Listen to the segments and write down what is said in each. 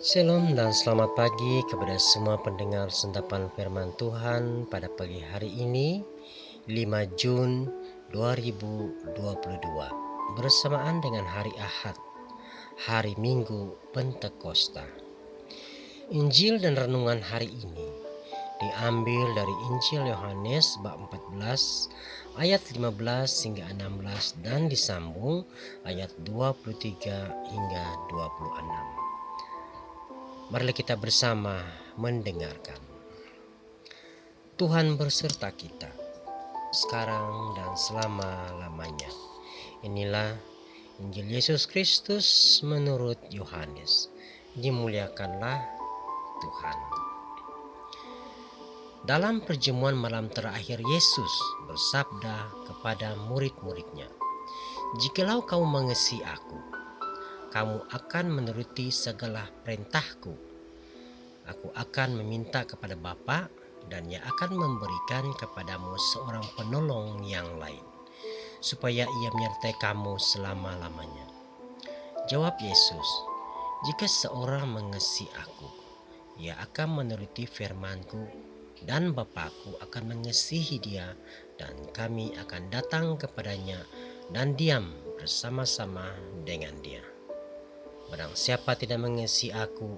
Shalom dan selamat pagi kepada semua pendengar sentapan firman Tuhan pada pagi hari ini 5 Jun 2022 bersamaan dengan hari Ahad, hari Minggu Pentakosta. Injil dan renungan hari ini diambil dari Injil Yohanes bab 14 ayat 15 hingga 16 dan disambung ayat 23 hingga 26. Marilah kita bersama mendengarkan. Tuhan berserta kita, sekarang dan selama-lamanya. Inilah Injil Yesus Kristus menurut Yohanes. Dimuliakanlah Tuhan. Dalam perjamuan malam terakhir, Yesus bersabda kepada murid-muridnya, "Jikalau kamu mengasihi aku, kamu akan menuruti segala perintahku. Aku akan meminta kepada Bapa dan Ia akan memberikan kepadamu seorang penolong yang lain, supaya Ia menyertai kamu selama-lamanya." Jawab Yesus, "Jika seorang mengasihi aku, ia akan menuruti firman-Ku, dan Bapa-Ku akan mengasihi dia, dan kami akan datang kepadanya dan diam bersama-sama dengan dia. Barang siapa tidak mengasihi aku,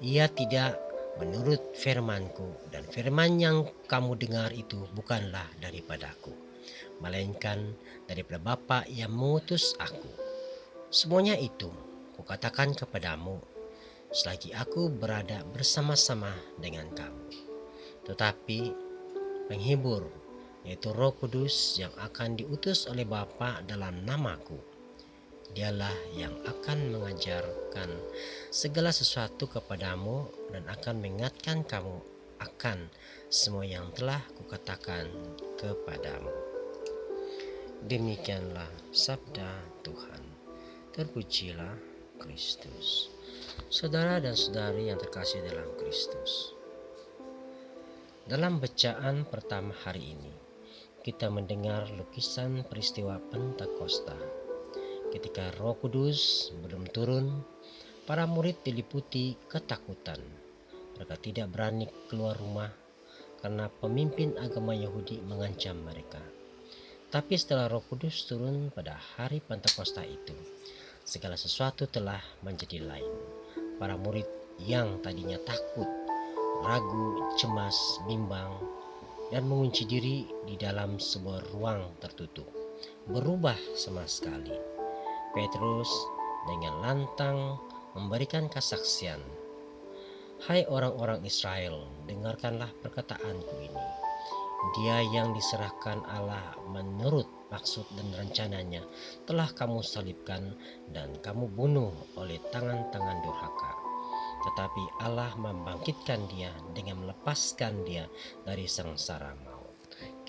ia tidak menurut firman-Ku, dan firman yang kamu dengar itu bukanlah daripadaku, melainkan daripada Bapa yang mengutus aku. Semuanya itu kukatakan kepadamu selagi aku berada bersama-sama dengan kamu. Tetapi penghibur, yaitu Roh Kudus yang akan diutus oleh Bapa dalam namaku, Dialah yang akan mengajarkan segala sesuatu kepadamu dan akan mengingatkan kamu akan semua yang telah kukatakan kepadamu." Demikianlah sabda Tuhan. Terpujilah Kristus. Saudara dan saudari yang terkasih dalam Kristus, dalam bacaan pertama hari ini kita mendengar lukisan peristiwa Pentakosta. Ketika Roh Kudus belum turun, para murid diliputi ketakutan. Mereka tidak berani keluar rumah karena pemimpin agama Yahudi mengancam mereka. Tapi setelah Roh Kudus turun pada hari Pentakosta itu, segala sesuatu telah menjadi lain. Para murid yang tadinya takut, ragu, cemas, bimbang, dan mengunci diri di dalam sebuah ruang tertutup, berubah sama sekali. Petrus dengan lantang memberikan kesaksian, "Hai orang-orang Israel, dengarkanlah perkataanku ini. Dia yang diserahkan Allah menurut maksud dan rencananya telah kamu salibkan dan kamu bunuh oleh tangan-tangan durhaka. Tetapi Allah membangkitkan dia dengan melepaskan dia dari sengsara maut."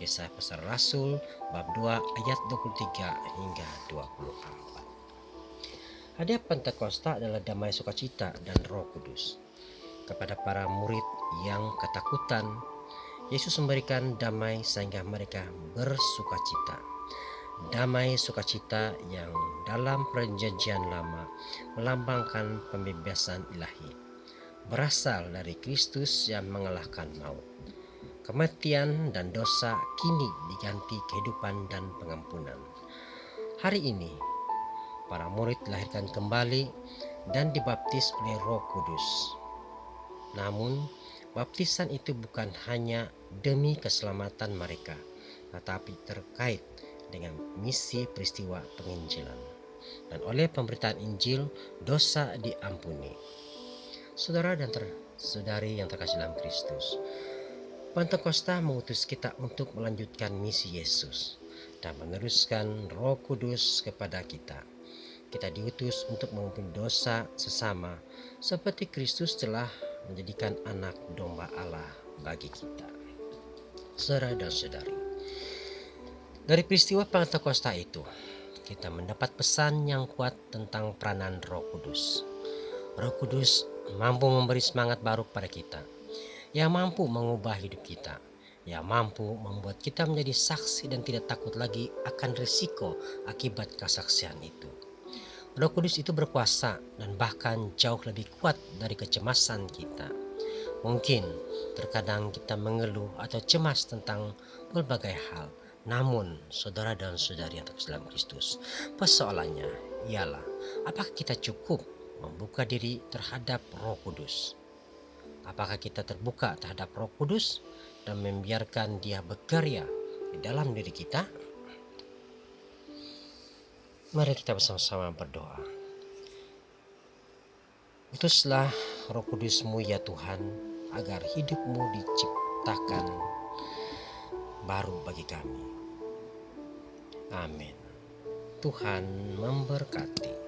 Kisah Para Rasul bab 2 ayat 23 hingga 24. Hadiah Pentakosta adalah damai sukacita dan Roh Kudus. Kepada para murid yang ketakutan, Yesus memberikan damai sehingga mereka bersukacita. Damai sukacita yang dalam perjanjian lama melambangkan pembebasan ilahi, berasal dari Kristus yang mengalahkan maut. Kematian dan dosa kini diganti kehidupan dan pengampunan. Hari ini para murid dilahirkan kembali dan dibaptis oleh Roh Kudus. Namun, baptisan itu bukan hanya demi keselamatan mereka, tetapi terkait dengan misi peristiwa penginjilan. Dan oleh pemberitaan Injil, dosa diampuni. Saudara dan saudari yang terkasih dalam Kristus, Pentakosta mengutus kita untuk melanjutkan misi Yesus dan meneruskan Roh Kudus kepada kita. Kita diutus untuk mengampuni dosa sesama seperti Kristus telah menjadikan anak domba Allah bagi kita. Saudara dan saudari, dari peristiwa Pentakosta itu kita mendapat pesan yang kuat tentang peranan Roh Kudus. Roh Kudus mampu memberi semangat baru kepada kita, yang mampu mengubah hidup kita, yang mampu membuat kita menjadi saksi dan tidak takut lagi akan risiko akibat kesaksian itu. Roh Kudus itu berkuasa dan bahkan jauh lebih kuat dari kecemasan kita. Mungkin terkadang kita mengeluh atau cemas tentang berbagai hal. Namun, saudara dan saudari yang terkasih dalam Kristus, persoalannya ialah apakah kita cukup membuka diri terhadap Roh Kudus? Apakah kita terbuka terhadap Roh Kudus dan membiarkan Dia berkarya di dalam diri kita? Mari kita bersama-sama berdoa. Utuslah Roh Kudus-Mu ya Tuhan, agar hidupmu diciptakan baru bagi kami. Amin. Tuhan memberkati.